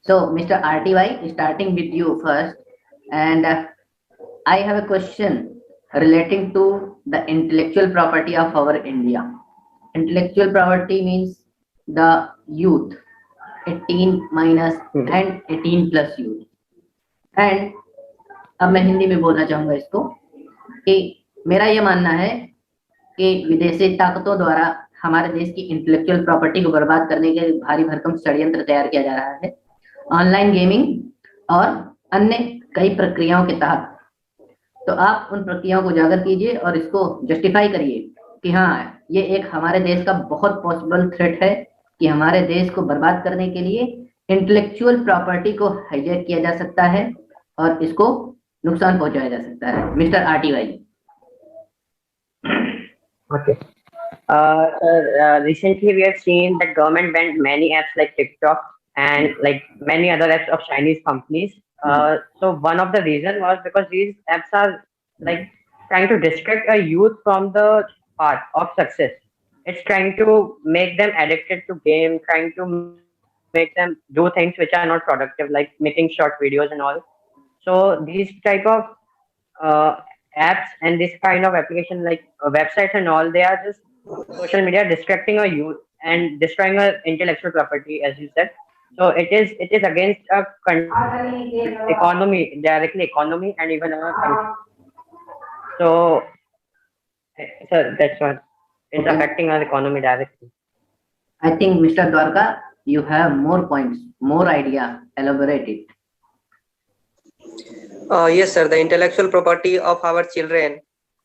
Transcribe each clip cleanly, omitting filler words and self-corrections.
So, Mr. RTY, starting with you first, and I have a question relating to the intellectual property of our India. Intellectual property means the youth, 18 minus and 18 plus youth. And अब मैं हिंदी में बोलना चाहूंगा इसको कि मेरा ये मानना है कि विदेशी ताकतों द्वारा हमारे देश की इंटेलेक्चुअल प्रॉपर्टी को बर्बाद करने के भारी भरकम षड्यंत्र तैयार किया जा रहा है ऑनलाइन गेमिंग और अन्य कई प्रक्रियाओं के तहत। तो आप उन प्रक्रियाओं को उजागर कीजिए और इसको जस्टिफाई करिए कि हाँ, ये एक हमारे देश का बहुत पॉसिबल थ्रेट है कि हमारे देश को बर्बाद करने के लिए इंटेलेक्चुअल प्रॉपर्टी को हाईजैक किया जा सकता है और इसको नुकसान पहुंचाया जा सकता है। Mister RTY। Okay. Recently we have seen that government banned many apps like TikTok and like many other apps of Chinese companies. So one of the reasons was because these apps are like trying to distract a youth from the path of success. It's trying to make them addicted to game, trying to make them do things which are not productive, like making short videos and all. So these type of apps and this kind of application like websites and all, they are just social media distracting a youth and destroying our intellectual property, as you said. So it is against a economy, directly economy and even our country. So that's what it's affecting our economy directly. I think Mr. Dwarka, you have more points, more idea. Elaborate it. Yes, sir. The intellectual property of our children,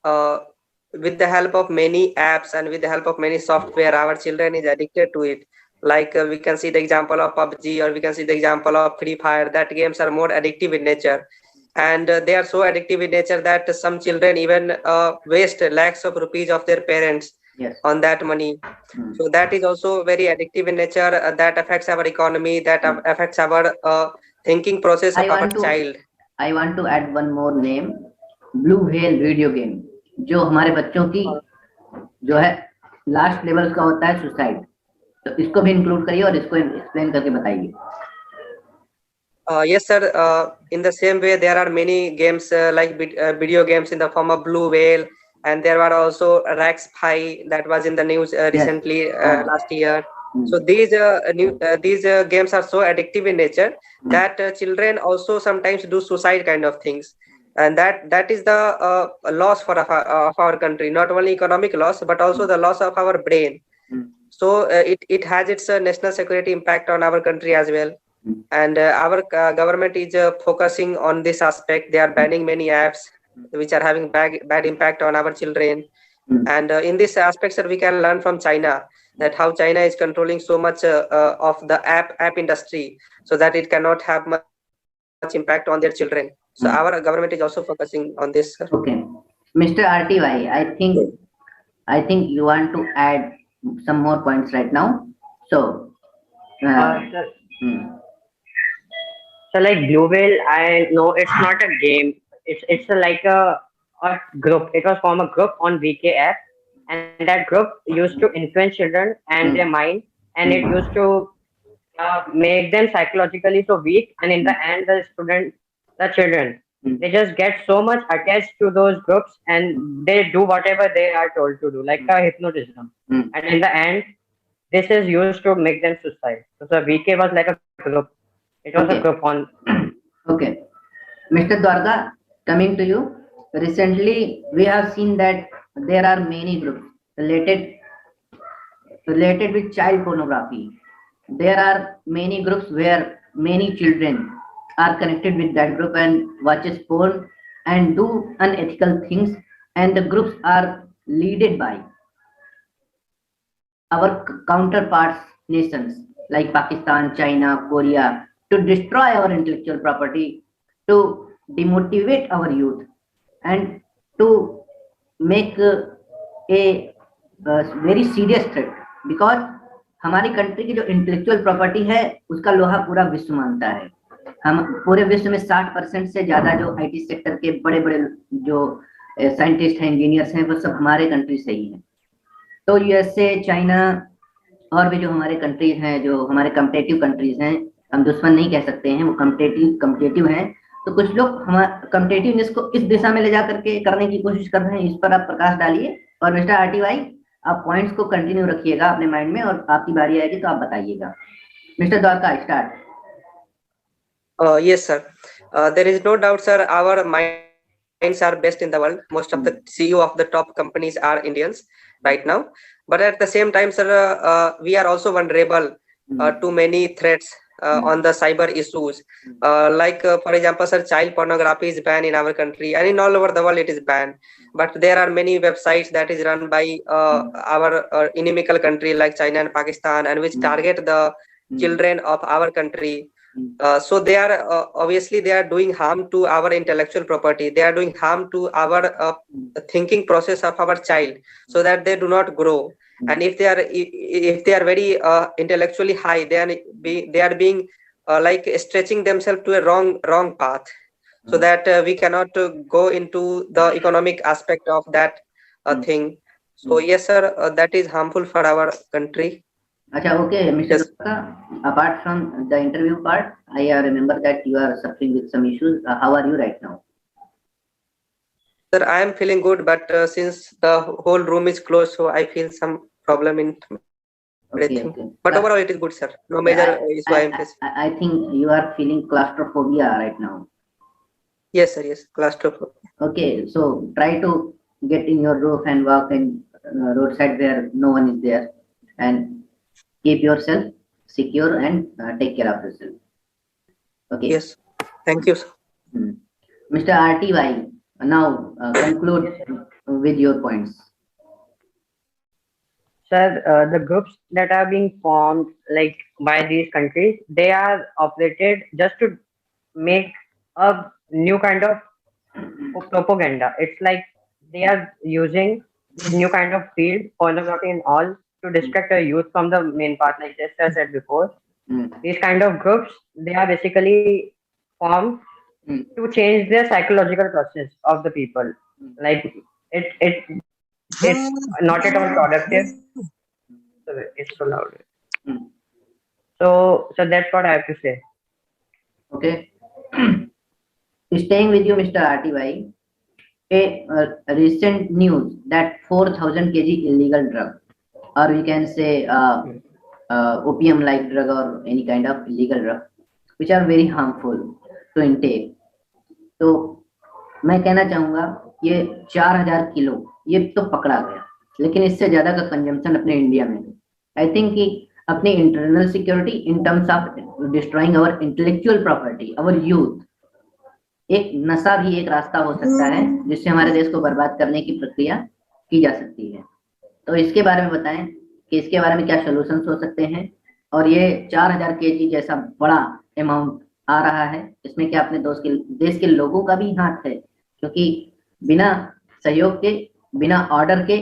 with the help of many apps and with the help of many software, our children is addicted to it. Like we can see the example of PUBG, or we can see the example of Free Fire. That games are more addictive in nature, and they are so addictive in nature that some children even waste lakhs of rupees of their parents on that money. So that is also very addictive in nature. That affects our economy. That affects our thinking process of our child. I want to add one more name, Blue Whale video game, जो हमारे बच्चों की जो है last level का होता है suicide. तो इसको भी इंक्लूड करिए और इसको एक्सप्लेन करके बताइए। Yes, sir. In the same way, there are many games like video games in the form of Blue Whale, and there were also Rax Pie that was in the news recently last year. So these games are so addictive in nature that children also sometimes do suicide kind of things, and that is the loss for of our country. Not only economic loss, but also the loss of our brain. So it has its national security impact on our country as well. And our government is focusing on this aspect. They are banning many apps which are having bad impact on our children. And in this aspect, sir, we can learn from China that how China is controlling so much of the app industry, so that it cannot have much impact on their children. So our government is also focusing on this, sir. Okay, Mr. RTY, I think you want to add some more points right now. So. So like Blue Whale, I know it's not a game. It's like a group. It was from a group on VK app, and that group used to influence children and their mind, and it used to make them psychologically so weak. And in the end, the children, they just get so much attached to those groups, and they do whatever they are told to do, like a hypnotism. And in the end, this is used to make them suicide. So the VK was like a group. It was a group on. Okay, Mr. Dwarka, coming to you. Recently, we have seen that there are many groups related with child pornography. There are many groups where many children are connected with that group and watches porn and do unethical things, and the groups are led by our counterparts nations like Pakistan, China, Korea, to destroy our intellectual property, to demotivate our youth, and to make a very serious threat, because हमारी country की जो intellectual property है उसका लोहा पूरा विश्व मानता है। हम पूरे विश्व में 60% से ज्यादा जो आईटी सेक्टर के बड़े बड़े जो साइंटिस्ट हैं, इंजीनियर्स हैं, वो सब हमारे कंट्री से ही हैं। तो यूएसए, चाइना और भी जो हमारे कंट्रीज हैं, जो हमारे कम्पिटिटिव कंट्रीज हैं, हम दुश्मन नहीं कह सकते हैं, वो कम्पिटेटिव हैं। तो कुछ लोग हमारे कम्पिटेटिवनेस को इस दिशा में ले जा करके करने की कोशिश कर रहे हैं, इस पर आप प्रकाश डालिए। और मिस्टर आरटी भाई, आप पॉइंट्स को कंटिन्यू रखिएगा अपने माइंड में, और आपकी बारी आएगी तो आप बताइएगा। Mister Dwarka, start. Yes, sir. There is no doubt, sir. Our minds are best in the world. Most of the CEO of the top companies are Indians right now. But at the same time, sir, we are also vulnerable to many threats on the cyber issues. For example, sir, child pornography is banned in our country, and in all over the world it is banned. But there are many websites that is run by our inimical country like China and Pakistan, and which target the children of our country. So they are obviously they are doing harm to our intellectual property. They are doing harm to our thinking process of our child, so that they do not grow. And if they are very intellectually high, they are being like stretching themselves to a wrong path, so that we cannot go into the economic aspect of that thing. So yes, sir, that is harmful for our country. Acha, okay, Mr. Yes. Dutta, apart from the interview part, I remember that you are suffering with some issues. How are you right now? Sir, I am feeling good, but since the whole room is closed, so I feel some problem in everything. Okay. But overall, it is good, sir. No major issue I am facing. I think you are feeling claustrophobia right now. Yes, sir. Yes, claustrophobia. Okay, so try to get in your roof and walk in roadside where no one is there, and keep yourself secure and take care of yourself. Okay. Yes. Thank you, sir. Mr. RTY, now conclude with your points. Sir, the groups that are being formed like by these countries, they are operated just to make a new kind of propaganda. It's like they are using this new kind of field, pornography and all, to distract the youth from the main part, like just as I said before. These kind of groups, they are basically formed to change their psychological process of the people. Like it's not at all productive. It's so loud. So that's what I have to say. Okay. Staying with you, Mr. RTY, a recent news that 4,000 kg illegal drug, or we can say opium-like drug or any kind of illegal drug, which are very harmful to intake. तो मैं कहना चाहूंगा ये 4,000 kilo ये तो पकड़ा गया, लेकिन इससे ज्यादा का कंजम्पशन अपने इंडिया में है। आई थिंक कि अपनी internal security in terms of destroying our intellectual property, our youth, एक नशा भी एक रास्ता हो सकता है जिससे हमारे देश को बर्बाद करने की प्रक्रिया की जा सकती है। तो इसके बारे में बताएं कि इसके बारे में क्या सॉल्यूशंस हो सकते हैं, और ये 4,000 केजी जैसा बड़ा अमाउंट आ रहा है, इसमें क्या अपने देश के लोगों का भी हाथ है, क्योंकि बिना सहयोग के, बिना ऑर्डर के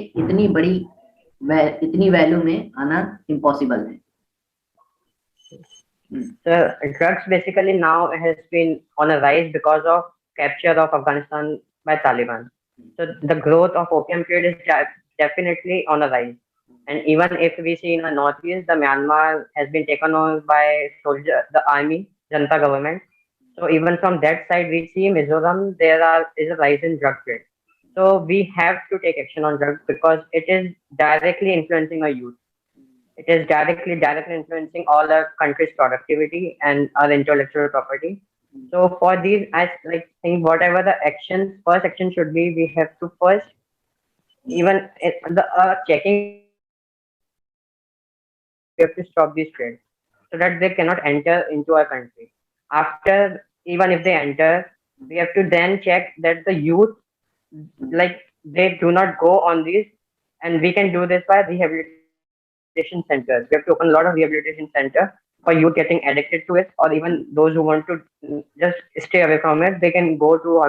इतनी वैल्यू में आना इम्पॉसिबल है। So drugs basically now has been on a rise because of capture of Afghanistan by Taliban. So the growth of opium trade is definitely on a rise. And even if we see in the northeast, the Myanmar has been taken over by the army, Janata government. So even from that side, we see Mizoram, is a rise in drug trade. So we have to take action on drugs because it is directly influencing our youth. It is directly influencing all our country's productivity and our intellectual property. So for these, I think whatever the first action should be, we have to first even the checking. We have to stop these trades so that they cannot enter into our country. After, even if they enter, we have to then check that the youth, they do not go on these, and we can do this by rehabilitation centers. We have to open a lot of rehabilitation centers for youth getting addicted to it, or even those who want to just stay away from it. They can go to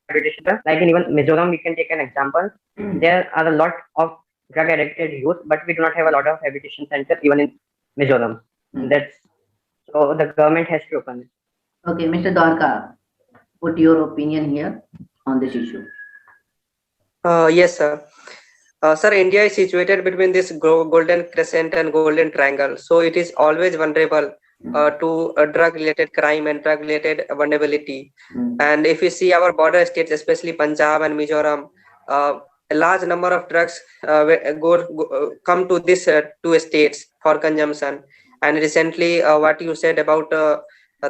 rehabilitation center. Like in even Mizoram, we can take an example. There are a lot of drug addicted youth, but we do not have a lot of rehabilitation centers even in Mizoram. So the government has to open it. Okay, Mr. Dwarka, put your opinion here on this issue. Yes, sir. Sir, India is situated between this golden crescent and golden triangle, so it is always vulnerable to drug-related crime and drug-related vulnerability. And if we see our border states, especially Punjab and Mizoram, a large number of drugs come to these two states for consumption. And recently, what you said about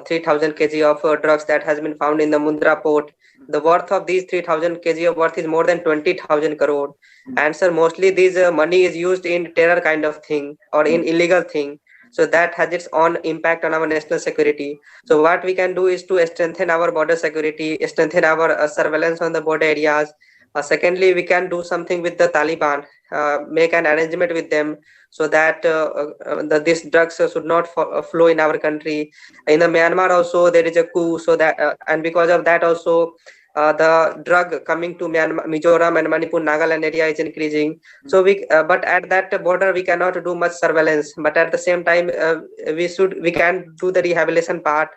3,000 kg of drugs that has been found in the Mundra port, the worth of these 3,000 kg of worth is more than 20,000 crore. And sir, mostly this money is used in terror kind of thing or in illegal thing. So that has its own impact on our national security. So what we can do is to strengthen our border security, strengthen our surveillance on the border areas. Secondly, we can do something with the Taliban, make an arrangement with them so that these drugs should not flow in our country. In the Myanmar also there is a coup, so that and because of that also the drug coming to Myanmar, Mizoram and Manipur, Nagaland area is increasing. So but at that border we cannot do much surveillance. But at the same time, we can do the rehabilitation part.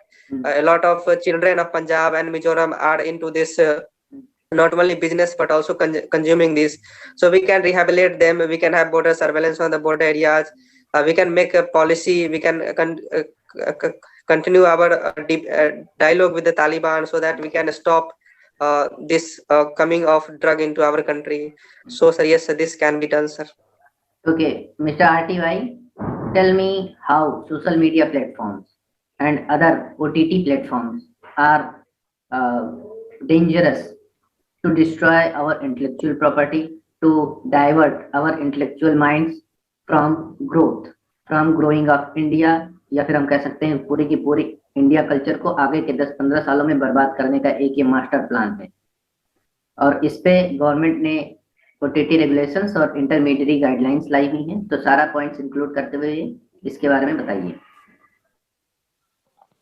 A lot of children of Punjab and Mizoram are into this. Not only business but also consuming this, so we can rehabilitate them. We can have border surveillance on the border areas. We can make a policy. We can continue our dialogue with the Taliban so that we can stop this coming of drug into our country. So sir, yes sir, this can be done, sir. Okay, Mr. RTY, tell me how social media platforms and other OTT platforms are dangerous to destroy our intellectual property, to divert our intellectual minds from growth, from growing up India, या फिर हम कह सकते हैं पूरी की पूरी India culture को आगे के 10-15 सालों में बर्बाद करने का एक ये मास्टर प्लान है। और इस पे गवर्नमेंट ने ओटीटी रेगुलेशंस और इंटरमीडिएट गाइडलाइंस लाई हुई हैं, तो सारा पॉइंट्स इंक्लूड करते हुए इसके बारे में बताइए।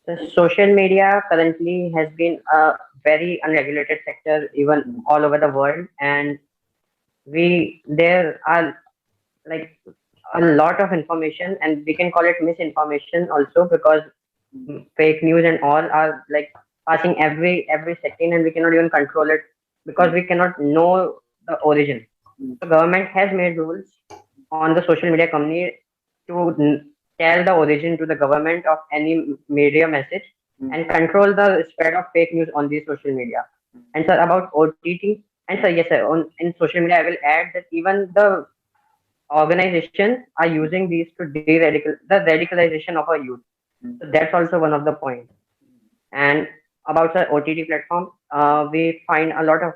The social media currently has been a very unregulated sector even all over the world, and there are like a lot of information, and we can call it misinformation also, because fake news and all are like passing every second, and we cannot even control it because we cannot know the origin. The government has made rules on the social media company to tell the origin to the government of any media message and control the spread of fake news on the social media. And sir, about OTT, and sir, yes sir, in social media I will add that even the organizations are using these to the radicalization of our youth. So that's also one of the points. And about the OTT platform, we find a lot of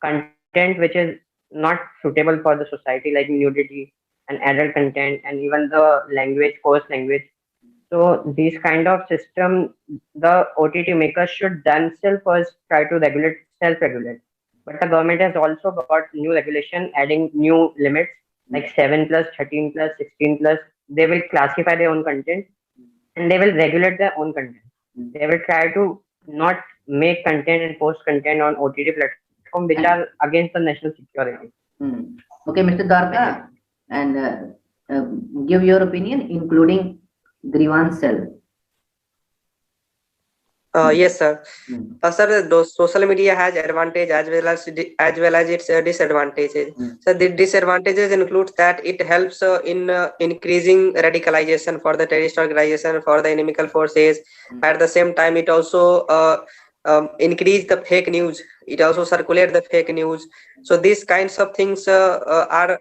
content which is not suitable for the society, like nudity and adult content, and even the language, coarse language. So these kind of system, the OTT makers should themselves first try to self-regulate. But the government has also got new regulation, adding new limits like 7+, 13+, 16+. They will classify their own content and they will regulate their own content. They will try to not make content and post content on OTT platform which are against the national security. Okay, Mr. Darka, and give your opinion, including Grievance Cell. Yes sir. Sir, social media has advantage as well as its disadvantages. So the disadvantages includes that it helps in increasing radicalization for the terrorist organization, for the inimical forces. At the same time, it also increase the fake news. It also circulate the fake news. So these kinds of things are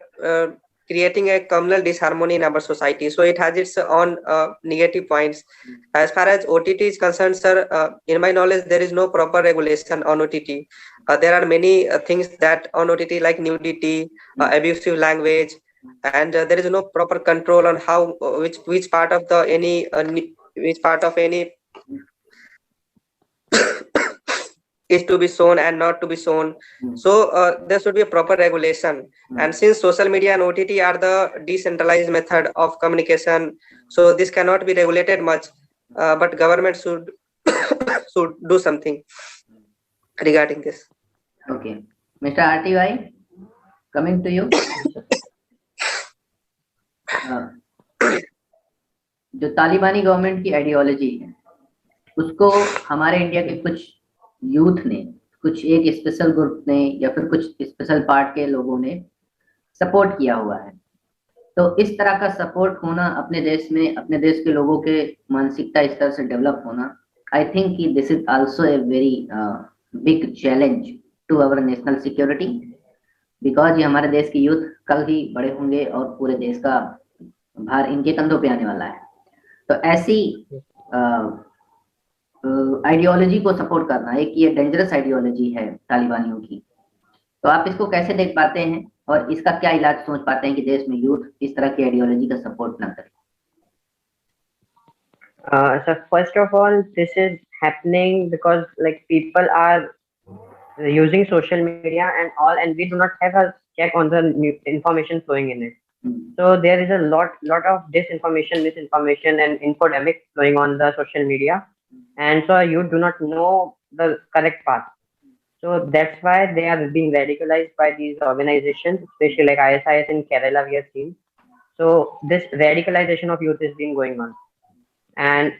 creating a communal disharmony in our society. So it has its own negative points. As far as OTT is concerned, sir, in my knowledge, there is no proper regulation on OTT. There are many things that on OTT like nudity, abusive language, and there is no proper control on how which part of the any is to be shown and not to be shown. So there should be a proper regulation. And since social media and OTT are the decentralized method of communication, so this cannot be regulated much. But government should should do something regarding this. Okay, Mr. RTY, coming to you. जो तालिबानी government की ideology है, उसको हमारे India के कुछ youth ने, कुछ एक स्पेशल ग्रुप ने या फिर कुछ स्पेशल पार्ट के लोगों ने सपोर्ट किया हुआ है। तो इस तरह का सपोर्ट होना अपने देश में, अपने देश के लोगों के मानसिकता इस तरह से डेवलप होना, आई थिंक कि this is also a very big challenge to our national security, because ये हमारे देश की यूथ कल ही बड़े होंगे और पूरे देश का भार इनके कंधों पे आने वाला है। तो ऐसी आइडियोलॉजी को सपोर्ट करना एक ये डेंजरस आइडियोलॉजी है तालिबानियों की। तो आप इसको कैसे देख पाते हैं और इसका क्या इलाज सोच पाते हैं कि देश में यूथ इस तरह की आइडियोलॉजी का सपोर्ट ना करे? So first of all, this is happening because like people are using social media and all, and we do not have a check on the new information flowing in it. So there is a lot of disinformation, misinformation, and infodemic flowing on the social media, and so you do not know the correct path. So that's why they are being radicalized by these organizations, especially like ISIS in Kerala. We have seen. So this radicalization of youth is being going on, and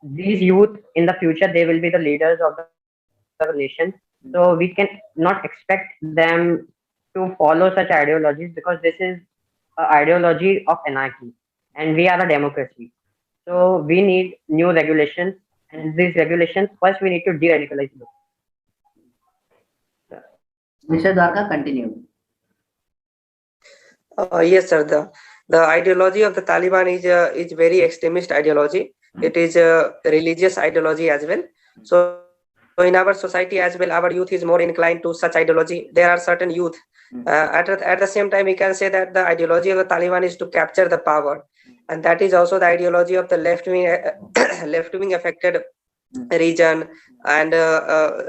these youth in the future they will be the leaders of the nation. So we can not expect them to follow such ideologies because this is an ideology of anarchy, and we are a democracy. So we need new regulations, and these regulations first we need to de-radicalize them. Mr. Dwarka, continue. Yes, sir. The ideology of the Taliban is very extremist ideology. It is a religious ideology as well. So in our society as well, our youth is more inclined to such ideology. There are certain youth. At the same time, we can say that the ideology of the Taliban is to capture the power, and that is also the ideology of the left wing left wing affected region, and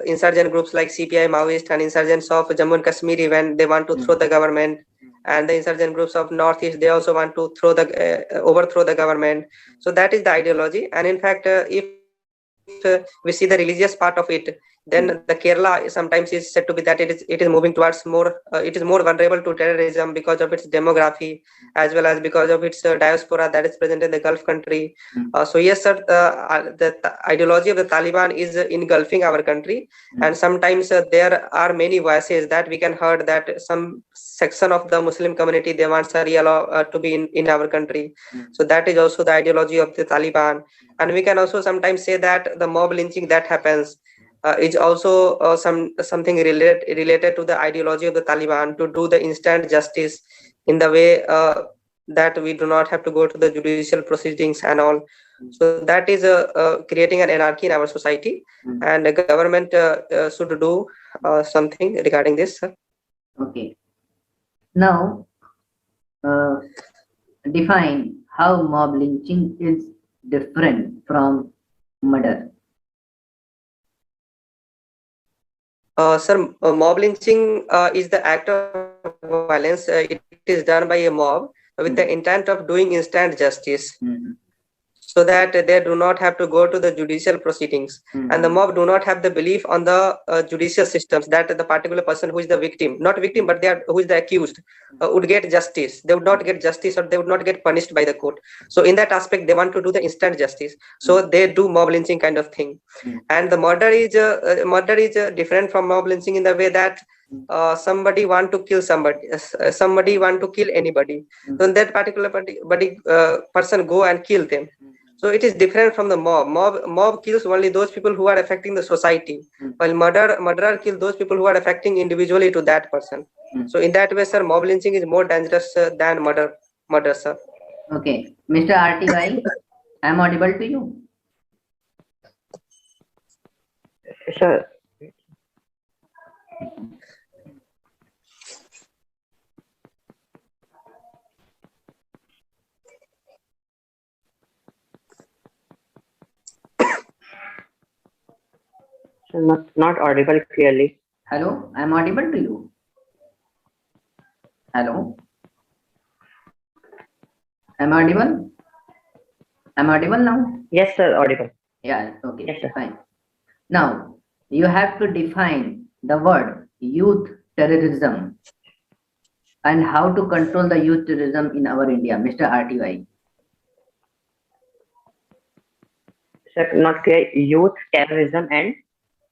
insurgent groups like CPI, Maoist, and insurgents of Jammu and Kashmir when they want to throw the government, and the insurgent groups of Northeast, they also want to overthrow the government. So that is the ideology. And in fact, if we see the religious part of it, then the Kerala sometimes is said to be that it is moving towards more it is more vulnerable to terrorism because of its demography, as well as because of its diaspora that is present in the Gulf country. So yes, sir, the ideology of the Taliban is engulfing our country, and sometimes there are many voices that we can heard that some section of the Muslim community, they want Sharia law to be in our country. So that is also the ideology of the Taliban. And we can also sometimes say that the mob lynching that happens is also something related to the ideology of the Taliban, to do the instant justice in the way that we do not have to go to the judicial proceedings and all. So that is creating an anarchy in our society, and the government should do something regarding this, sir. Okay. Now, define how mob lynching is different from murder. Sir, mob lynching is the act of violence. It is done by a mob with the intent of doing instant justice, so that they do not have to go to the judicial proceedings, and the mob do not have the belief on the judicial systems that the particular person who is the victim, not victim, but who is the accused, would get justice. They would not get justice, or they would not get punished by the court. So in that aspect, they want to do the instant justice. So they do mob lynching kind of thing. And the murder is different from mob lynching in the way that somebody want to kill somebody want to kill anybody. So that particular person go and kill them. So it is different from the mob. Mob kills only those people who are affecting the society, while murderer kill those people who are affecting individually to that person. So in that way, sir, mob lynching is more dangerous than murder, sir. Okay, Mr. RTY, I am audible to you. Sure. So not audible clearly. Hello, I am audible to you. Hello, am I audible? Am I audible now? Yes, sir, audible. Yeah, okay, Yes, sir. fine. Now, you have to define the word youth terrorism and how to control the youth terrorism in our India, Mr. RTY. Sir, not clear. Youth terrorism and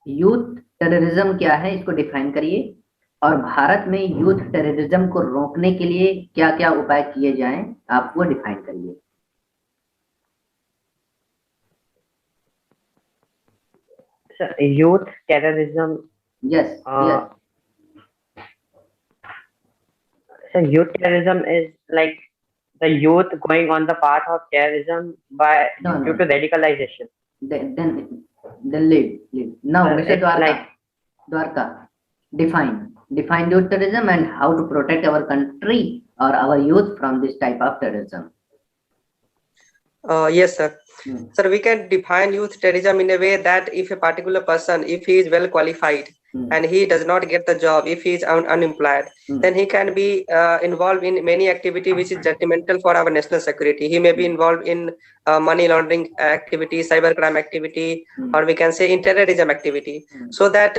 youth terrorism क्या है, इसको define करिए, और भारत में youth terrorism को रोकने के लिए क्या क्या उपाय किए जाएं, आप वो डिफाइन करिए। So, youth terrorism. Yes yes So youth terrorism is like the youth going on the path of terrorism by no due no to radicalization. then leave now Mr. It's like Dwarka define youth terrorism and how to protect our country or our youth from this type of terrorism. Yes, sir. Hmm. Sir, we can define youth terrorism in a way that if a particular person, if he is well qualified and he does not get the job, if he is unemployed, then he can be involved in many activity which is detrimental for our national security. He may be involved in money laundering activity, cybercrime activity, or we can say in terrorism activity, so that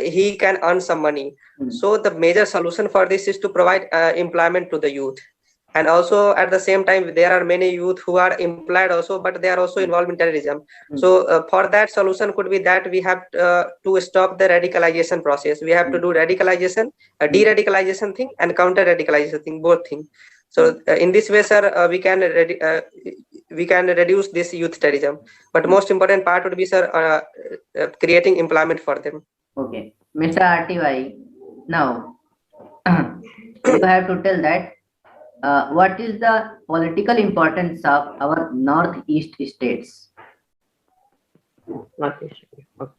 he can earn some money. So the major solution for this is to provide employment to the youth. And also at the same time there are many youth who are employed also, but they are also involved in terrorism. So for that solution could be that we have to stop the radicalization process. We have to do radicalization, de-radicalization thing, and counter radicalization thing, both things. So in this way, sir, we can reduce this youth terrorism, but most important part would be, sir, creating employment for them. Okay, Mr. RTY, now you have to tell that what is the political importance of our northeast states? Northeast India. Okay.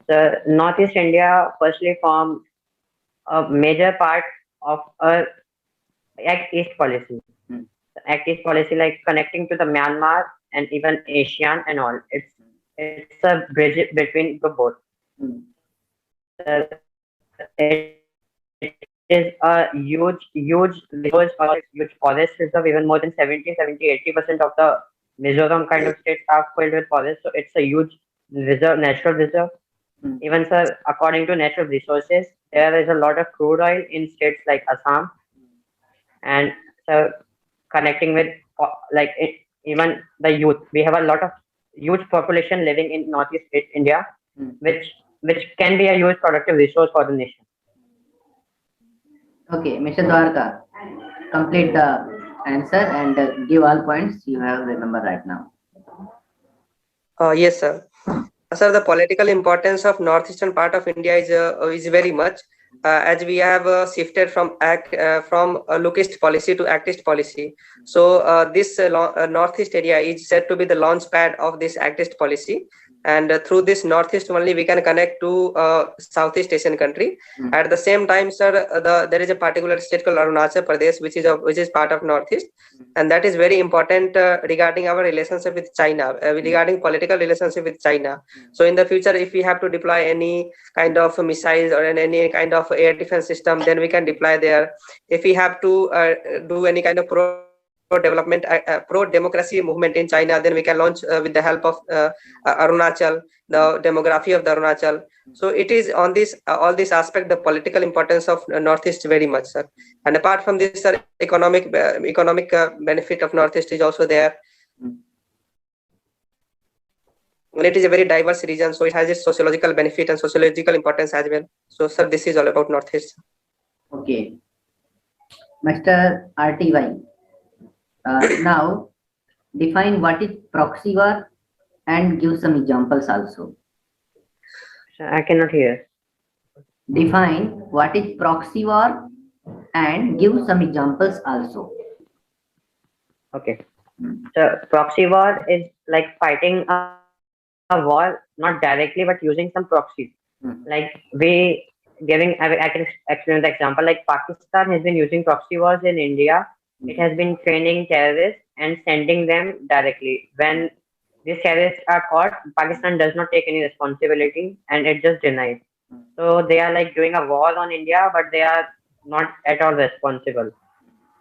The Northeast India firstly form a major part of a Act East policy. The Act East policy, like connecting to the Myanmar and even ASEAN and all. It's a bridge between the both. It is a huge resource or huge forest reserve. Even more than 80% of the Mizoram kind of states are filled with forest. So it's a huge reserve, natural reserve. Even, sir, according to natural resources, there is a lot of crude oil in states like Assam, and so connecting with even the youth. We have a lot of huge population living in Northeast India, which can be a huge productive resource for the nation. Okay, Mr. Dwarka, complete the answer and give all points you have remember right now. Yes, sir. Sir, the political importance of northeastern part of India is very much, as we have shifted from lookist policy to actist policy. So this northeast area is said to be the launch pad of this actist policy, and through this northeast only we can connect to Southeast Asian country. At the same time, sir, there is a particular state called Arunachal Pradesh, which is part of northeast, and that is very important regarding our relationship with China, regarding political relationship with China. So in the future, if we have to deploy any kind of missiles or any kind of air defense system, then we can deploy there. If we have to do any kind of pro-development, pro-democracy movement in China, then we can launch with the help of Arunachal, the demography of the Arunachal. So it is on this all this aspect, the political importance of Northeast very much, sir. And apart from this, sir, economic benefit of Northeast is also there. And it is a very diverse region, so it has its sociological benefit and sociological importance as well. So, sir, this is all about Northeast. Okay, Mr. RTY. Now, define what is proxy war and give some examples also. I cannot hear. Define what is proxy war and give some examples also. Okay. So proxy war is like fighting a war, not directly, but using some proxies. Like I can explain the example. Like Pakistan has been using proxy wars in India. It has been training terrorists and sending them directly. When these terrorists are caught, Pakistan does not take any responsibility and it just denies. So they are like doing a war on India, but they are not at all responsible.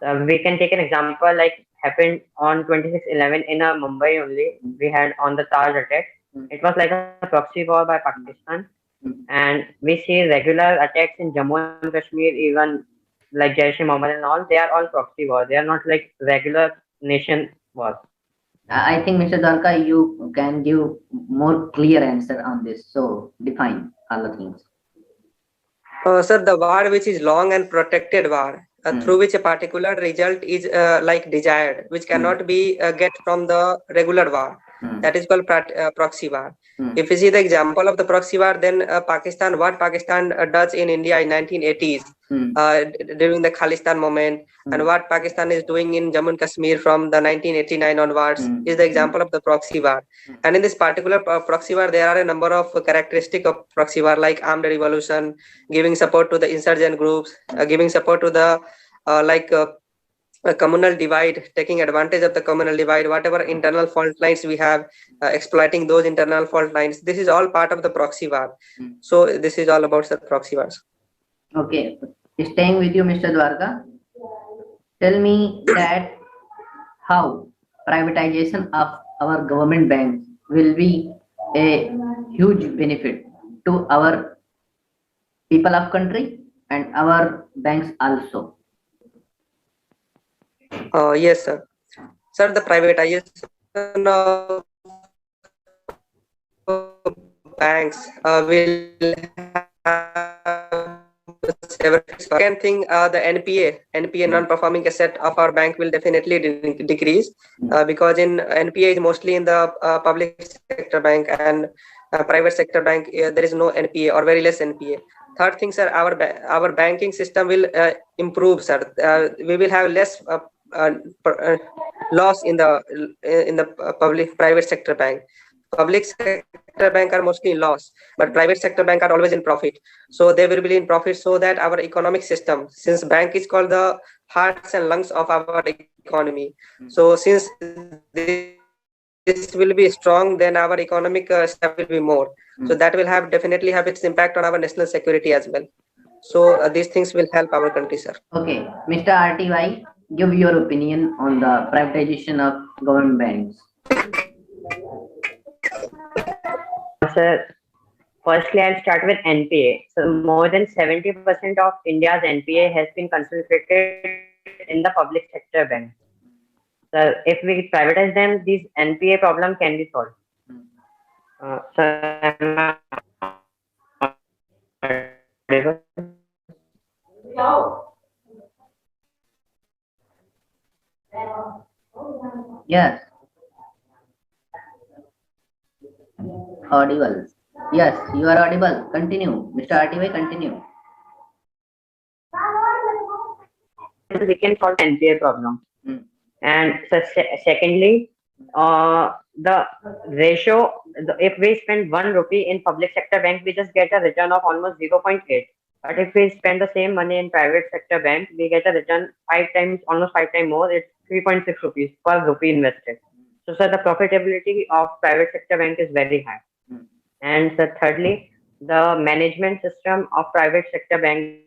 We can take an example like happened on 26/11 in Mumbai only. We had on the Taj attack. It was like a proxy war by Pakistan, and we see regular attacks in Jammu and Kashmir, even like Jaish-e-Mohammed and all. They are all proxy war. They are not like regular nation war. I think, Mr. Dwarka, you can give more clear answer on this. So define all the things. Sir, the war which is long and protected war, through which a particular result is like desired, which cannot be get from the regular war. That is called proxy war. If you see the example of the proxy war, then Pakistan, what Pakistan does in India in 1980s during the Khalistan moment, and what Pakistan is doing in Jammu and Kashmir from the 1989 onwards is the example of the proxy war. And in this particular proxy war, there are a number of characteristics of proxy war, like armed revolution, giving support to the insurgent groups, giving support to the a communal divide, taking advantage of the communal divide, whatever internal fault lines we have, exploiting those internal fault lines. This is all part of the proxy war. So this is all about the proxy wars. Okay, staying with you, Mr. Dwarka. Tell me that how privatization of our government banks will be a huge benefit to our people of country and our banks also. Yes, sir. Sir, the privatization of banks will have several. Second thing, the NPA non-performing asset of our bank will definitely decrease because in NPA is mostly in the public sector bank, and private sector bank there is no NPA or very less NPA. Third thing, sir, our banking system will improve, sir. We will have less loss in the private sector bank. Public sector bank are mostly in loss, but private sector bank are always in profit. So they will be in profit, so that our economic system, since bank is called the hearts and lungs of our economy. So since this will be strong, then our economic step will be more. So that will definitely have its impact on our national security as well. So these things will help our country, sir. Okay, Mr. RTY, give your opinion on the privatization of government banks. Sir, firstly, I'll start with NPA. So more than 70% of India's NPA has been concentrated in the public sector banks. So if we privatize them, these NPA problem can be solved. Yes, audible. Yes, you are audible. Continue, Mr. RTY, continue. We can solve NPA problem. And so secondly, the ratio, if we spend 1 rupee in public sector bank, we just get a return of almost 0.8. But if we spend the same money in private sector bank, we get a return almost 5 times more. It's 3.6 rupees per rupee invested. So, sir, the profitability of private sector bank is very high. And so thirdly, the management system of private sector bank,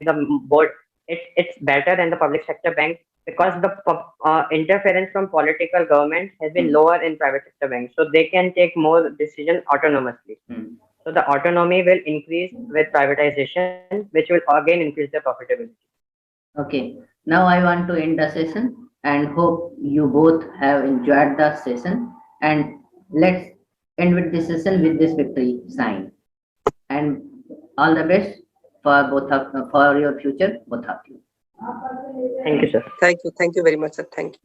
the board, it's better than the public sector bank, because the interference from political government has been lower in private sector banks, so they can take more decision autonomously. So the autonomy will increase with privatization, which will again increase the profitability. Okay, now I want to end the session and hope you both have enjoyed the session, and let's end with this session with this victory sign, and all the best for for your future, both of you. Thank you, sir. Thank you very much, sir. Thank you.